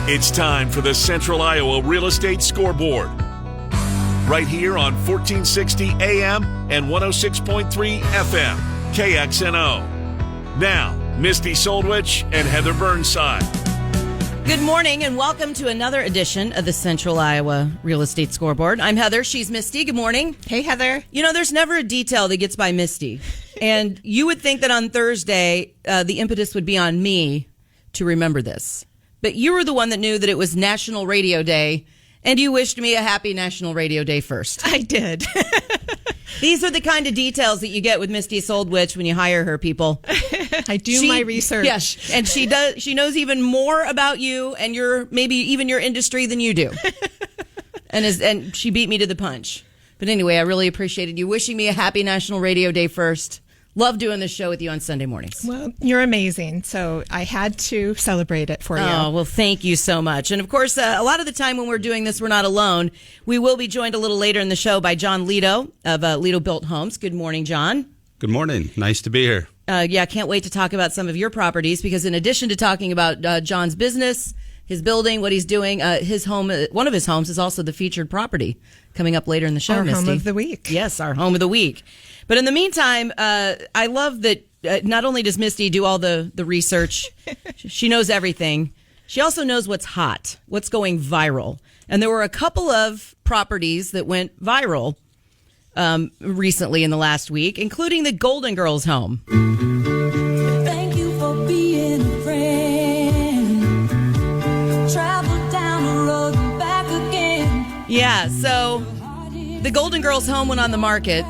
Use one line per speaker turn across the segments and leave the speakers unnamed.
It's time for the Central Iowa Real Estate Scoreboard. Right here on 1460 AM and 106.3 FM, KXNO. Now, Misty Soldwich and Heather Burnside.
Good morning and welcome to another edition of the Central Iowa Real Estate Scoreboard. I'm Heather. She's Misty. Good morning.
Hey, Heather.
You know, there's never a detail that gets by Misty. And you would think that on Thursday, the impetus would be on me to remember this. But you were the one that knew that it was National Radio Day, and you wished me a happy National Radio Day first.
I did.
These are the kind of details that you get with Misty Soldwich when you hire her, people.
I do my research.
Yes, and she does. She knows even more about you and maybe even your industry than you do. and she beat me to the punch. But anyway, I really appreciated you wishing me a happy National Radio Day first. Love doing this show with you on Sunday mornings.
Well, you're amazing. So I had to celebrate it for you.
Oh, well, thank you so much. And of course, a lot of the time when we're doing this, we're not alone. We will be joined a little later in the show by John Leto of Leto Built Homes. Good morning, John.
Good morning. Nice to be here.
Can't wait to talk about some of your properties because in addition to talking about John's business, his building, what he's doing, his home, one of his homes is also the featured property coming up later in the show,
Our
Misty.
home of the week.
Yes, our home of the week. But in the meantime, I love that not only does Misty do all the research, she knows everything. She also knows what's hot, what's going viral. And there were a couple of properties that went viral recently in the last week, including the Golden Girls home.
Thank you for being a friend. Travel down the road and back again.
Yeah, so the Golden Girls home went on the market.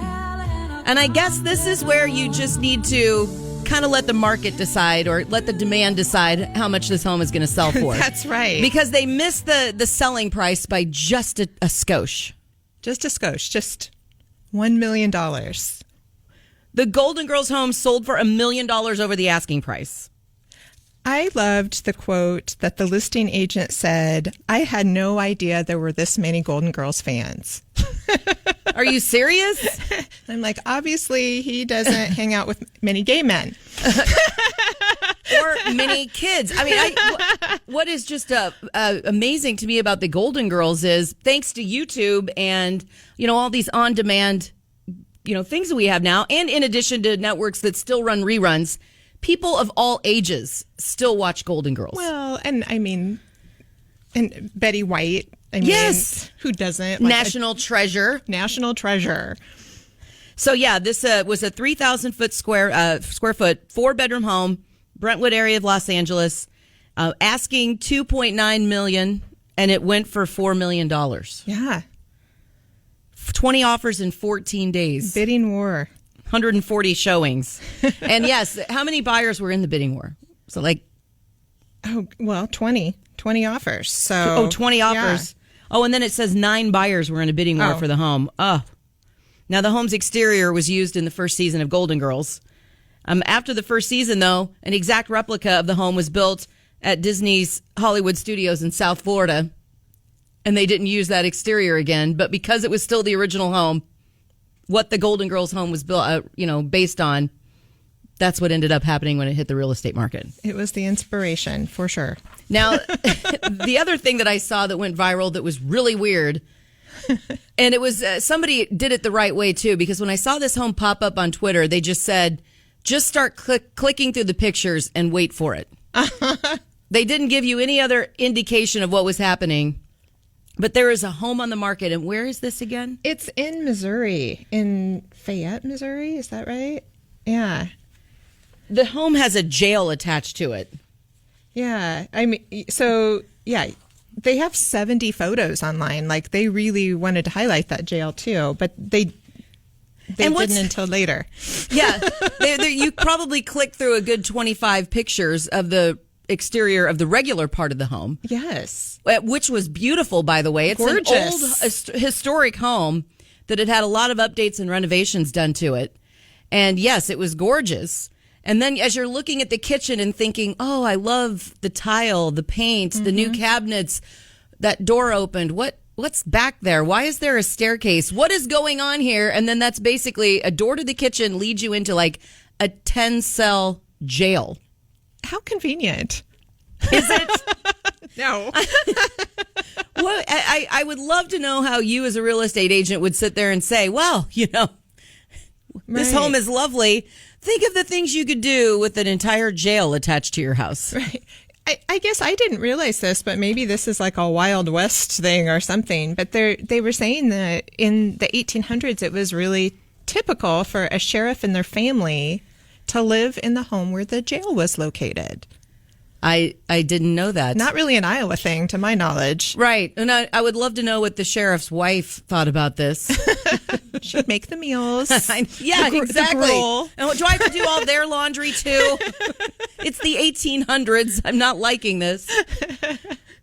And I guess this is where you just need to kind of let the market decide or let the demand decide how much this home is going to sell for.
That's right.
Because they missed the selling price by just a skosh.
Just a skosh. Just $1 million.
The Golden Girls home sold for $1 million over the asking price.
I loved the quote that the listing agent said, "I had no idea there were this many Golden Girls fans."
Are you serious?
I'm like, obviously he doesn't hang out with many gay men.
Or many kids. I mean, what is just amazing to me about the Golden Girls is thanks to YouTube and, all these on-demand, things that we have now, and in addition to networks that still run reruns, people of all ages still watch Golden Girls.
Well, and Betty White.
Yes.
Who doesn't?
National treasure.
National treasure.
So, yeah, this was a 3,000 square foot, 4-bedroom home, Brentwood area of Los Angeles, asking $2.9 million, and it went for $4 million.
Yeah.
20 offers in 14 days.
Bidding war.
140 showings. And yes, how many buyers were in the bidding war? So
20 offers. So
20 offers. Yeah. Oh, and then it says 9 buyers were in a bidding war for the home. Oh. Now the home's exterior was used in the first season of Golden Girls. After the first season, though, an exact replica of the home was built at Disney's Hollywood Studios in South Florida. And they didn't use that exterior again, but because it was still the original home, what the Golden Girls home was built, based on, that's what ended up happening when it hit the real estate market.
It was the inspiration, for sure.
Now, the other thing that I saw that went viral that was really weird, and it was somebody did it the right way, too, because when I saw this home pop up on Twitter, they just said, just start clicking through the pictures and wait for it. They didn't give you any other indication of what was happening. But there is a home on the market, and where is this again?
It's in Missouri, in Fayette, Missouri. Is that right? Yeah.
The home has a jail attached to it.
Yeah. They have 70 photos online. Like, they really wanted to highlight that jail, too, but they didn't until later.
Yeah. You probably clicked through a good 25 pictures of the exterior of the regular part of the home.
Yes.
Which was beautiful, by the way. It's
gorgeous.
An old historic home that had a lot of updates and renovations done to it. And yes, it was gorgeous. And then as you're looking at the kitchen and thinking, oh, I love the tile, the paint, the new cabinets, that door opened. What's back there? Why is there a staircase? What is going on here? And then that's basically a door to the kitchen leads you into like a 10-cell jail.
How convenient.
Is it?
No.
Well, I would love to know how you as a real estate agent would sit there and say, well, this home is lovely. Think of the things you could do with an entire jail attached to your house.
Right. I guess I didn't realize this, but maybe this is like a Wild West thing or something. But they were saying that in the 1800s, it was really typical for a sheriff and their family to live in the home where the jail was located.
I didn't know that.
Not really an Iowa thing, to my knowledge.
Right. And I would love to know what the sheriff's wife thought about this.
She'd make the meals.
Yeah, exactly.
The gruel.
And do I have to do all their laundry too? It's the 1800s. I'm not liking this.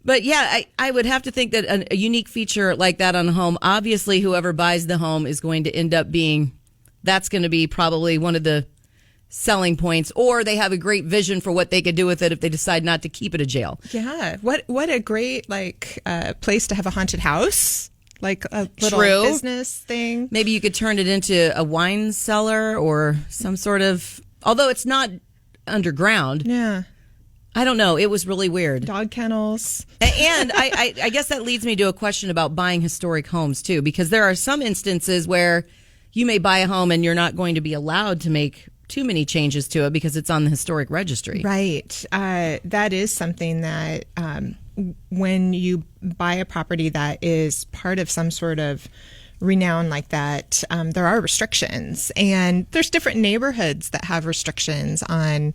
But yeah, I would have to think that a unique feature like that on a home, obviously whoever buys the home is going to end up that's going to be probably one of the selling points, or they have a great vision for what they could do with it if they decide not to keep it a jail.
Yeah. What a great place to have a haunted house. Like a little
True.
business thing.
Maybe you could turn it into a wine cellar or some sort of, although it's not underground.
Yeah.
I don't know. It was really weird.
Dog kennels.
And I guess that leads me to a question about buying historic homes too, because there are some instances where you may buy a home and you're not going to be allowed to make too many changes to it because it's on the historic registry.
Right. That is something that when you buy a property that is part of some sort of renown like that, there are restrictions. And there's different neighborhoods that have restrictions on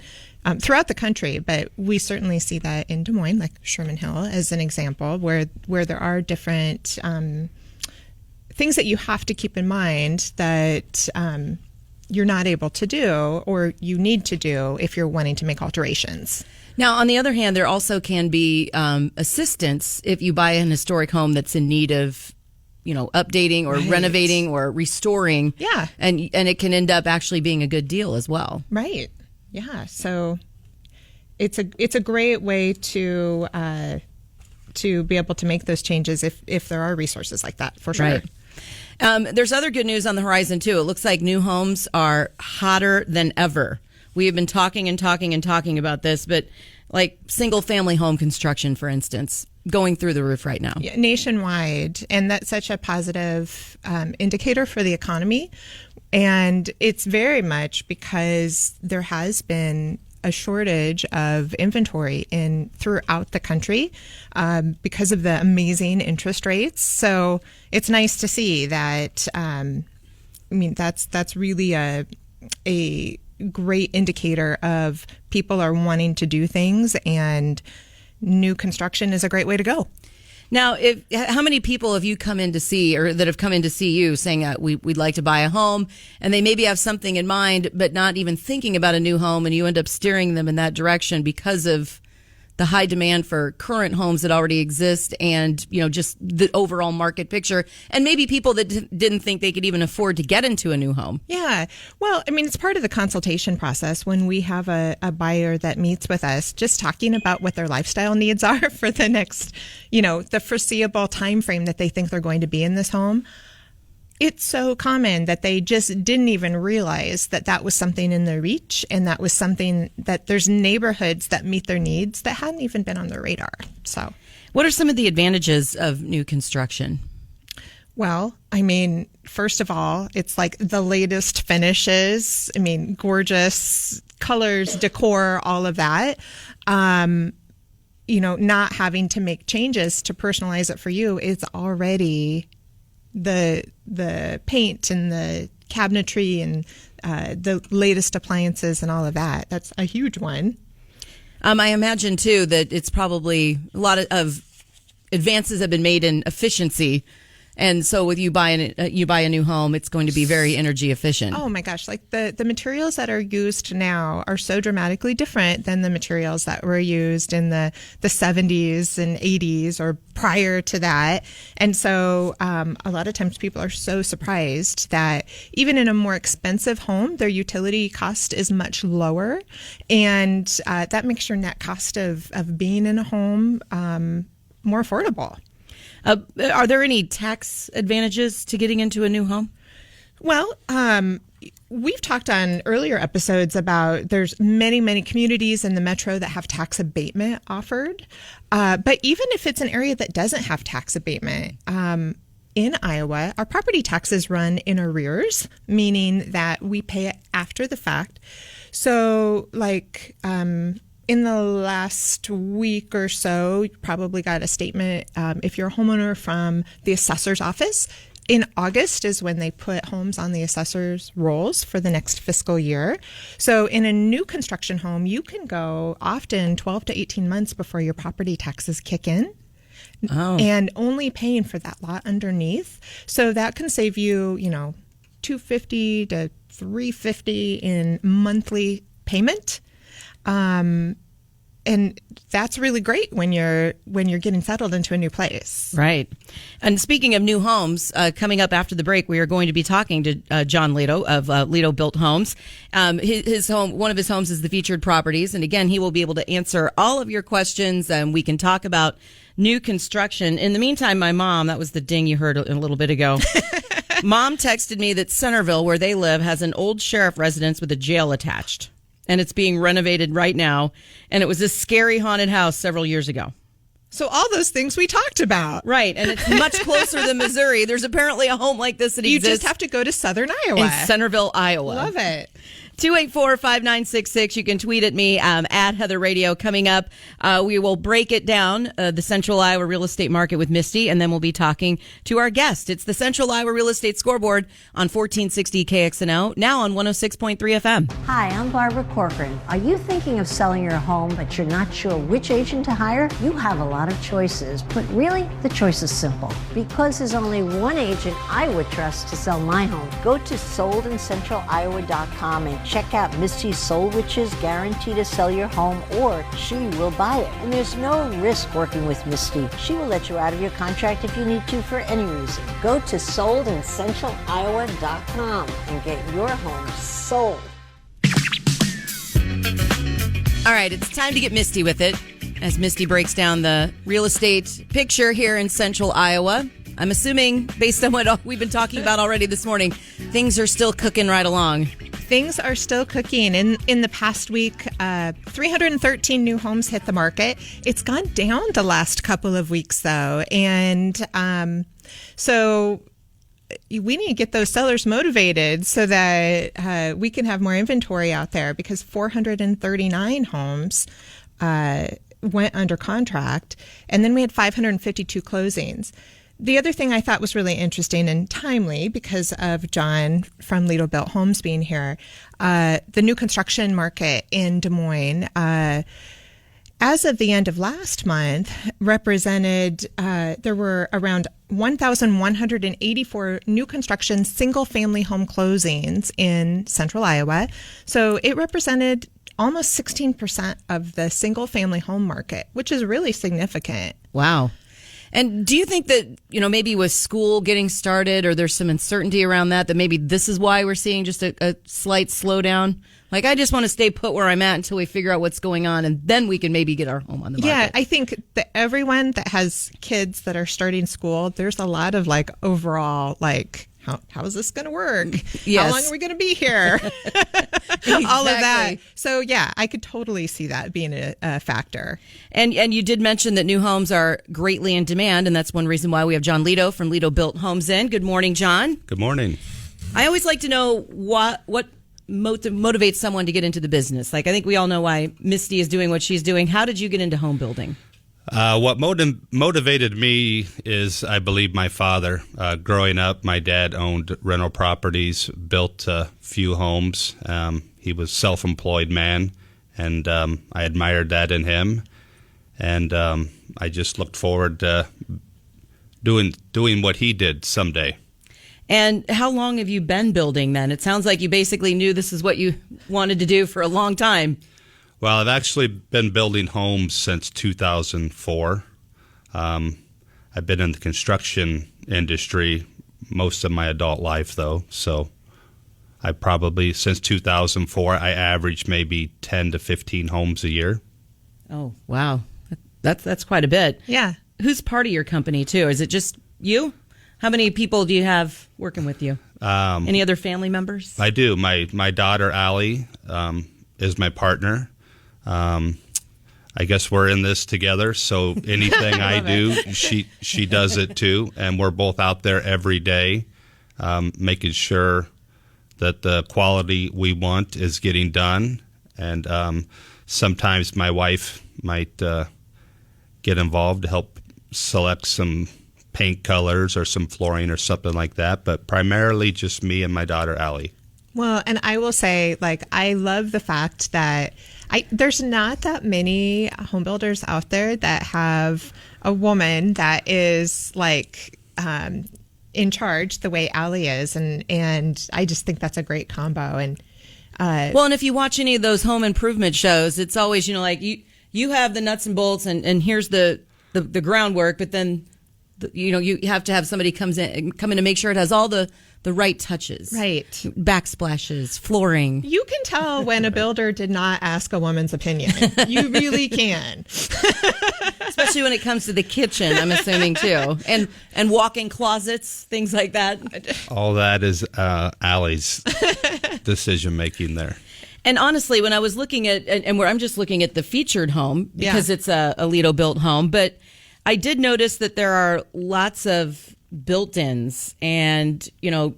throughout the country. But we certainly see that in Des Moines, like Sherman Hill as an example, where there are different things that you have to keep in mind that you're not able to do or you need to do if you're wanting to make alterations.
Now, on the other hand, there also can be assistance if you buy an historic home that's in need of, updating or renovating or restoring.
Yeah.
And it can end up actually being a good deal as well.
Right. Yeah. So it's a great way to be able to make those changes if there are resources like that, for sure.
Right. There's other good news on the horizon, too. It looks like new homes are hotter than ever. We have been talking and talking and talking about this, but like single-family home construction, for instance, going through the roof right now.
Yeah, nationwide. And that's such a positive indicator for the economy. And it's very much because there has been a shortage of inventory throughout the country because of the amazing interest rates. So it's nice to see that. That's really a great indicator of people are wanting to do things, and new construction is a great way to go.
Now, how many people have you come in to see, or that have come in to see you, saying we'd like to buy a home, and they maybe have something in mind, but not even thinking about a new home, and you end up steering them in that direction because of the high demand for current homes that already exist, and just the overall market picture, and maybe people that didn't think they could even afford to get into a new home?
Yeah. Well, it's part of the consultation process when we have a buyer that meets with us, just talking about what their lifestyle needs are for the next, the foreseeable time frame that they think they're going to be in this home. It's so common that they just didn't even realize that was something in their reach, and that was something that there's neighborhoods that meet their needs that hadn't even been on their radar. So,
what are some of the advantages of new construction?
Well, first of all, it's like the latest finishes. Gorgeous colors, decor, all of that. Not having to make changes to personalize it for you. It's already the paint and the cabinetry and the latest appliances and all of that. That's a huge one.
I imagine too that it's probably a lot of advances have been made in efficiency. And so with you buy a new home, it's going to be very energy efficient.
Oh my gosh, like the materials that are used now are so dramatically different than the materials that were used in the 70s and 80s or prior to that. And so a lot of times people are so surprised that even in a more expensive home, their utility cost is much lower. And that makes your net cost of being in a home more affordable.
Are there any tax advantages to getting into a new home?
Well, we've talked on earlier episodes about there's many, many communities in the metro that have tax abatement offered. But even if it's an area that doesn't have tax abatement, in Iowa, our property taxes run in arrears, meaning that we pay it after the fact. So like in the last week or so, you probably got a statement if you're a homeowner from the assessor's office. In August is when they put homes on the assessor's rolls for the next fiscal year. So in a new construction home, you can go often 12 to 18 months before your property taxes kick in. Oh. And only paying for that lot underneath. So that can save you, $250 to $350 in monthly payment. And that's really great when you're getting settled into a new place.
Right. And speaking of new homes, coming up after the break, we are going to be talking to John Leto of Leto Built Homes. His home, one of his homes is the featured properties. And again, he will be able to answer all of your questions, and we can talk about new construction. In the meantime, my mom, that was the ding you heard a little bit ago. Mom texted me that Centerville, where they live, has an old sheriff residence with a jail attached. And it's being renovated right now. And it was a scary haunted house several years ago.
So all those things we talked about.
Right. And it's much closer than Missouri. There's apparently a home like this that exists.
You just have to go to Southern Iowa.
In Centerville, Iowa.
Love it.
284-5966. You can tweet at me, at Heather Radio. Coming up, we will break it down, the Central Iowa real estate market with Misty, and then we'll be talking to our guest. It's the Central Iowa Real Estate Scoreboard on 1460 KXNO, now on 106.3 FM.
Hi, I'm Barbara Corcoran. Are you thinking of selling your home, but you're not sure which agent to hire? You have a lot of choices, but really, the choice is simple. Because there's only one agent I would trust to sell my home. Go to soldincentraliowa.com and check out Misty's Soul Witches guarantee to sell your home, or she will buy it. And there's no risk working with Misty. She will let you out of your contract if you need to for any reason. Go to soldincentraliowa.com and get your home sold.
All right, it's time to get Misty with it as Misty breaks down the real estate picture here in Central Iowa. I'm assuming, based on what we've been talking about already this morning, things are still cooking right along.
Things are still cooking. In the past week, 313 new homes hit the market. It's gone down the last couple of weeks, though. And so we need to get those sellers motivated so that we can have more inventory out there, because 439 homes went under contract, and then we had 552 closings. The other thing I thought was really interesting and timely, because of John from Leto Built Homes being here, the new construction market in Des Moines, as of the end of last month, represented, there were around 1,184 new construction single-family home closings in Central Iowa. So it represented almost 16% of the single-family home market, which is really significant.
Wow. And do you think that, maybe with school getting started, or there's some uncertainty around that maybe this is why we're seeing just a slight slowdown? Like, I just want to stay put where I'm at until we figure out what's going on, and then we can maybe get our home on the market.
Yeah, I think that everyone that has kids that are starting school, there's a lot of overall, how is this going to work?
Yes.
How long are we going to be here?
Exactly.
All of that. So, yeah, I could totally see that being a factor.
And you did mention that new homes are greatly in demand, and that's one reason why we have John Leto from Leto Built Homes in. Good morning, John.
Good morning.
I always like to know what motivates someone to get into the business. I think we all know why Misty is doing what she's doing. How did you get into home building?
What motivated me is, I believe, my father. Growing up, my dad owned rental properties, built a few homes. He was a self-employed man, and I admired that in him. And I just looked forward to doing what he did someday.
And how long have you been building then? It sounds like you basically knew this is what you wanted to do for a long time.
Well, I've actually been building homes since 2004. I've been in the construction industry most of my adult life, though. So I probably, since 2004, I averaged maybe 10 to 15 homes a year.
Oh, wow. That's quite a bit.
Yeah.
Who's part of your company, too? Is it just you? How many people do you have working with you? Any other family members?
I do. My daughter, Allie, is my partner. I guess we're in this together, so anything I do, she does it too, and we're both out there every day, making sure that the quality we want is getting done. And sometimes my wife might get involved to help select some paint colors or some flooring or something like that, but primarily just me and my daughter, Allie.
Well, and I will say, like, I love the fact that there's not that many home builders out there that have a woman that is like in charge the way Allie is, and I just think that's a great combo. And
well, and if you watch any of those home improvement shows, it's always, you know, like you have the nuts and bolts, and here's the groundwork, but then you know, you have to have somebody come in to make sure it has all the right touches.
Right.
Backsplashes, flooring.
You can tell when a builder did not ask a woman's opinion. You really can.
Especially when it comes to the kitchen, I'm assuming, too. And walk-in closets, things like that.
All that is Allie's decision-making there.
And honestly, when I was looking at, and where I'm just looking at the featured home, because it's a Leto Built home, but I did notice that there are lots of built-ins, and you know,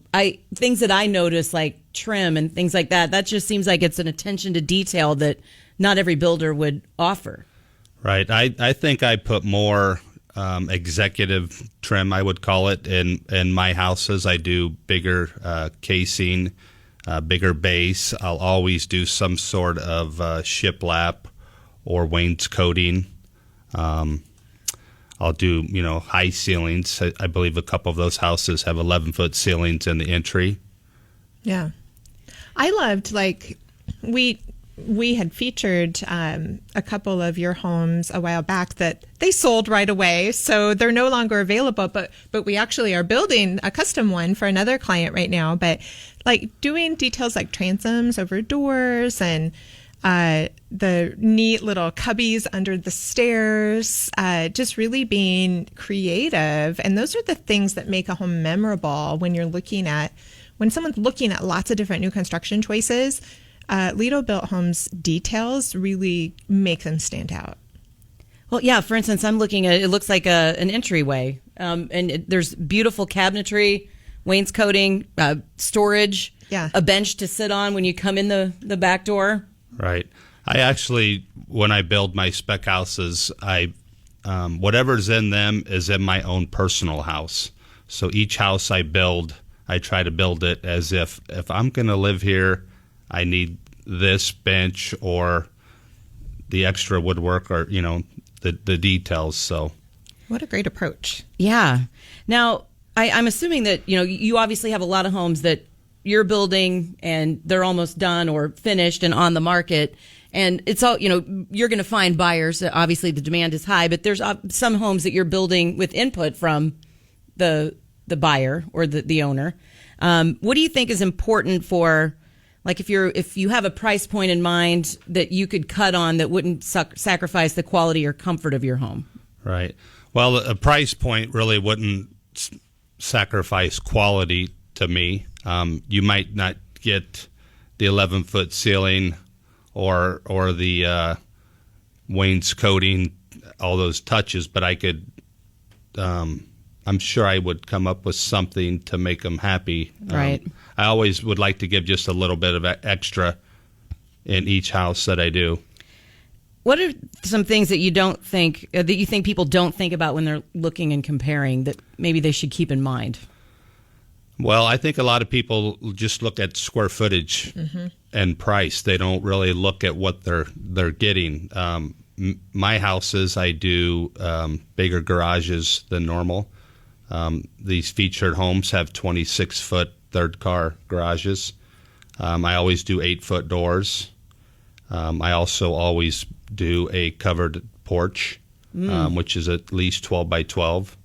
things that I notice, like trim and things like that. That just seems like it's an attention to detail that not every builder would offer.
Right. I think I put more executive trim, I would call it, in my houses. I do bigger casing, bigger base. I'll always do some sort of shiplap or wainscoting. I'll do, you know, high ceilings. I believe a couple of those houses have 11-foot ceilings in the entry.
Yeah. I loved, like, we had featured a couple of your homes a while back that they sold right away, so they're no longer available, but we actually are building a custom one for another client right now. But, like, doing details like transoms over doors and the neat little cubbies under the stairs, just really being creative. And those are the things that make a home memorable when someone's looking at lots of different new construction choices. Leto Built Homes details really make them stand out.
Well, yeah, for instance, I'm looking at, it looks like an entryway, and there's beautiful cabinetry, wainscoting, storage, a bench to sit on when you come in the back door.
Right. I actually, when I build my spec houses, whatever's in them is in my own personal house. So each house I build, I try to build it as if I'm going to live here, I need this bench or the extra woodwork or, you know, the details. So
what a great approach.
Yeah. Now, I'm assuming that, you know, you obviously have a lot of homes that you're building and they're almost done or finished and on the market. And it's all, you know, you're going to find buyers. Obviously, the demand is high, but there's some homes that you're building with input from the buyer or the owner. What do you think is important for, like, if you have a price point in mind that you could cut on that wouldn't sacrifice the quality or comfort of your home?
Right. Well, a price point really wouldn't sacrifice quality to me. You might not get the 11-foot ceiling or the wainscoting, all those touches, but I could. I'm sure I would come up with something to make them happy.
Right.
I always would like to give just a little bit of extra in each house that I do.
What are some things that you think people don't think about when they're looking and comparing that maybe they should keep in mind?
Well, I think a lot of people just look at square footage and price. They don't really look at what they're getting. My houses, I do bigger garages than normal. These featured homes have 26-foot third-car garages. I always do 8-foot doors. I also always do a covered porch, which is at least 12 by 12.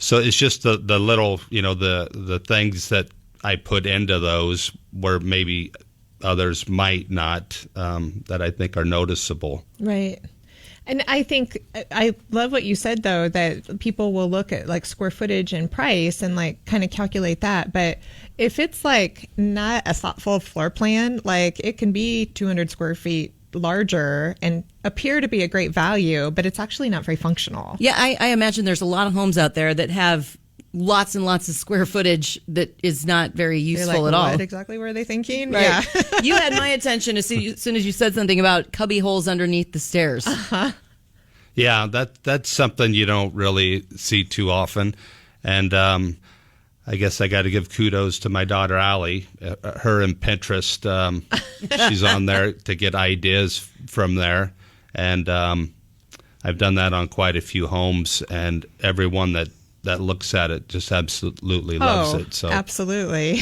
So it's just the little, you know, the things that I put into those where maybe others might not, that I think are noticeable.
Right. And I think I love what you said, though, that people will look at like square footage and price and like kind of calculate that. But if it's like not a thoughtful floor plan, like it can be 200 square feet larger and appear to be a great value, but it's actually not very functional.
Yeah, I imagine there's a lot of homes out there that have lots and lots of square footage that is not very useful at all.
What exactly were they thinking?
Right.
Yeah.
You had my attention as soon as you said something about cubby holes underneath the stairs.
Yeah, that's something you don't really see too often. And I guess I got to give kudos to my daughter, Allie. Her and Pinterest, she's on there to get ideas from there. And I've done that on quite a few homes, and everyone that looks at it just absolutely loves it. So
absolutely.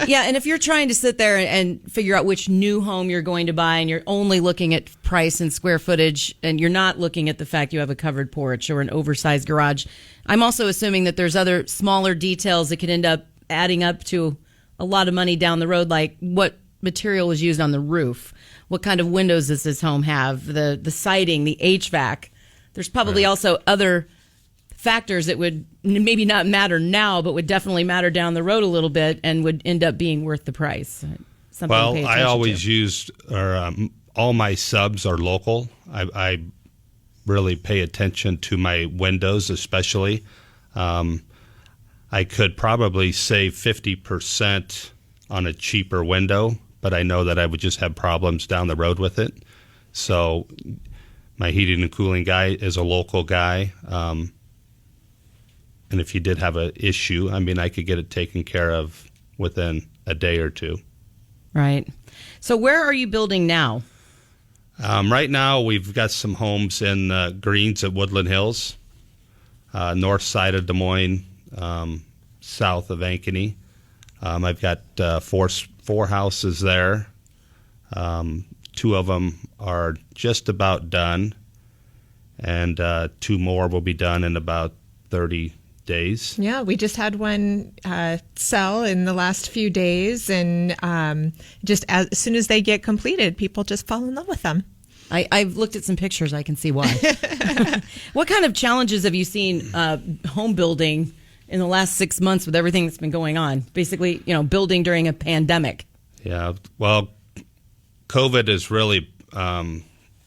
Yeah, and if you're trying to sit there and figure out which new home you're going to buy, and you're only looking at price and square footage, and you're not looking at the fact you have a covered porch or an oversized garage, I'm also assuming that there's other smaller details that could end up adding up to a lot of money down the road, like what material was used on the roof, what kind of windows does this home have, the siding, the HVAC. There's probably also other factors that would maybe not matter now, but would definitely matter down the road a little bit and would end up being worth the price. Something to pay
I
attention
always
to.
used, all my subs are local. I really pay attention to my windows, especially. I could probably save 50% on a cheaper window, but I know that I would just have problems down the road with it. So my heating and cooling guy is a local guy. And if you did have an issue, I mean, I could get it taken care of within a day or two.
Right. So where are you building now?
Right now, we've got some homes in Greens at Woodland Hills, north side of Des Moines, south of Ankeny. I've got four houses there. Two of them are just about done, and two more will be done in about 30 days.
Yeah, we just had one sell in the last few days, and just as soon as they get completed, people just fall in love with them.
I've looked at some pictures. I can see why. What kind of challenges have you seen home building in the last 6 months with everything that's been going on? Basically, building during a pandemic.
Yeah, well, COVID has really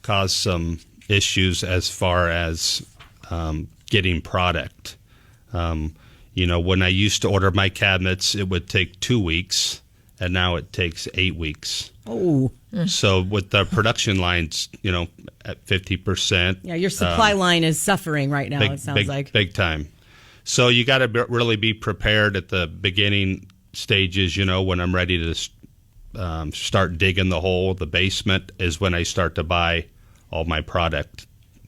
caused some issues as far as getting product. When I used to order my cabinets, it would take 2 weeks, and now it takes 8 weeks.
Oh.
So with the production lines, at 50%.
Yeah, your supply line is suffering right now, it sounds like.
Big time. So you got to really be prepared at the beginning stages, when I'm ready to start digging the hole. The basement is when I start to buy all my product.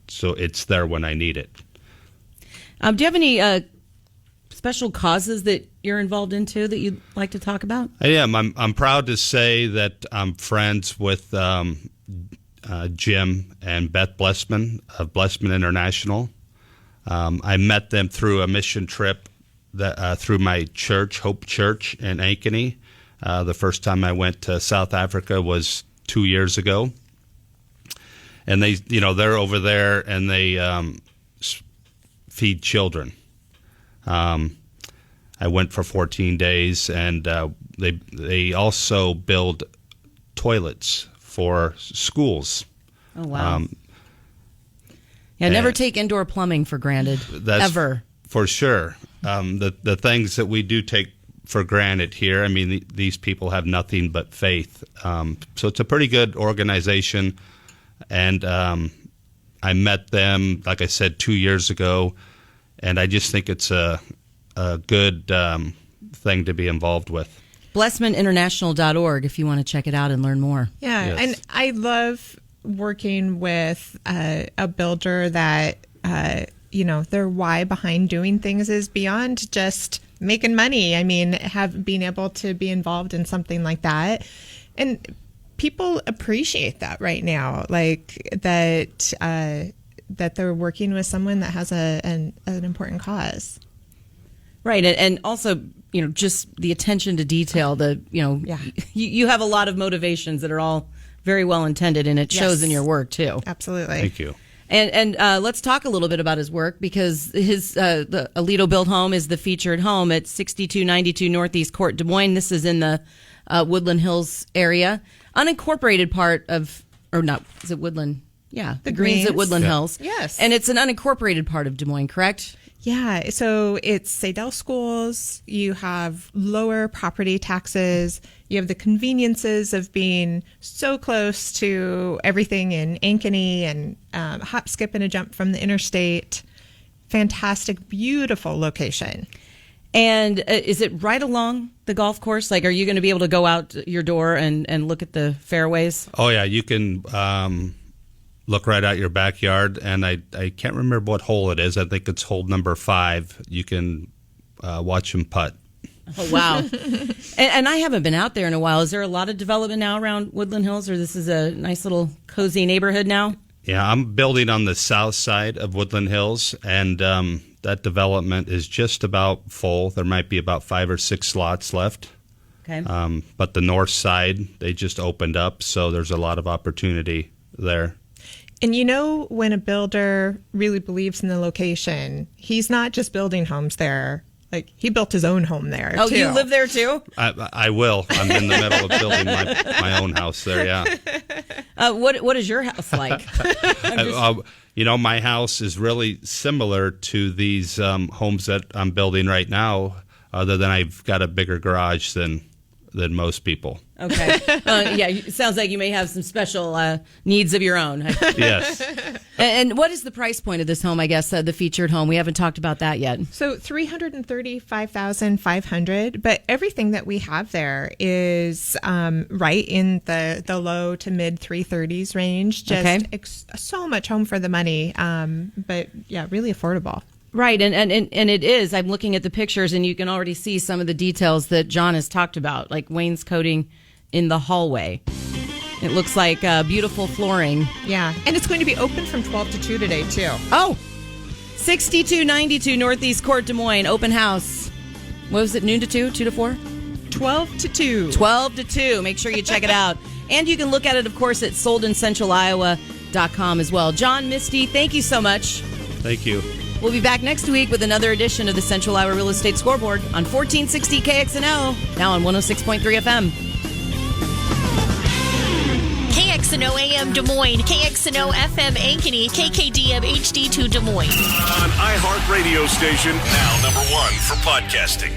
So it's there when I need it.
Do you have any special causes that you're involved in too that you'd like to talk about?
I am. I'm proud to say that I'm friends with Jim and Beth Blessman of Blessman International. I met them through a mission trip through my church, Hope Church in Ankeny. The first time I went to South Africa was 2 years ago. And they're over there and they feed children. I went for 14 days, and they also build toilets for schools.
Oh, wow. Never take indoor plumbing for granted, ever.
For sure. The things that we do take for granted here, I mean, these people have nothing but faith. So it's a pretty good organization, and I met them, like I said, 2 years ago, and I just think it's a good thing to be involved with.
BlessmanInternational.org if you want to check it out and learn more.
Yeah,
Yes.
And I love working with a builder that, their why behind doing things is beyond just making money. I mean, being able to be involved in something like that. And people appreciate that right now, like that they're working with someone that has an important cause.
Right, and also, just the attention to detail. You have a lot of motivations that are all very well intended, and it shows in your work too.
Absolutely.
Thank you.
And let's talk a little bit about his work, because his the Leto Built Home is the featured home at 6292 Northeast Court, Des Moines. This is in the Woodland Hills area, unincorporated part of, or not, is it Woodland? Yeah, the Greens at Woodland Hills.
Yes.
And it's an unincorporated part of Des Moines, correct?
Yeah, so it's Sadell schools. You have lower property taxes. You have the conveniences of being so close to everything in Ankeny and hop, skip, and a jump from the interstate. Fantastic, beautiful location.
And is it right along the golf course? Like, are you going to be able to go out your door and look at the fairways?
Oh, yeah, you can look right out your backyard, and I can't remember what hole it is. I think it's hole number 5. You can watch them putt.
Oh, wow. and I haven't been out there in a while. Is there a lot of development now around Woodland Hills, or this is a nice little cozy neighborhood now?
Yeah, I'm building on the south side of Woodland Hills, and that development is just about full. There might be about 5 or 6 slots left.
Okay.
But the north side, they just opened up, so there's a lot of opportunity there.
And you know, when a builder really believes in the location, he's not just building homes there. Like, he built his own home there,
Oh,
too.
you live there, too?
I will. I'm in the middle of building my own house there, yeah.
What is your house like?
My house is really similar to these homes that I'm building right now, other than I've got a bigger garage than most people.
Okay. Yeah, it sounds like you may have some special needs of your own.
Yes.
And what is the price point of this home, I guess, the featured home? We haven't talked about that yet.
So $335,500, but everything that we have there is right in the low to mid 330s range. Just so much home for the money, but yeah, really affordable.
Right, and it is. I'm looking at the pictures, and you can already see some of the details that John has talked about, like wainscoting in the hallway. It looks like beautiful flooring.
Yeah, and it's going to be open from 12 to 2 today, too.
Oh, 6292 Northeast Court, Des Moines, open house. What was it, noon to 2, 2 to 4?
12 to 2.
12 to 2. Make sure you check it out. And you can look at it, of course, at soldincentraliowa.com as well. John, Misty, thank you so much.
Thank you.
We'll be back next week with another edition of the Central Iowa Real Estate Scoreboard on 1460 KXNO, now on 106.3 FM.
KXNO AM Des Moines, KXNO FM Ankeny, KKDM HD2 Des Moines.
On iHeart Radio Station, now number 1 for podcasting.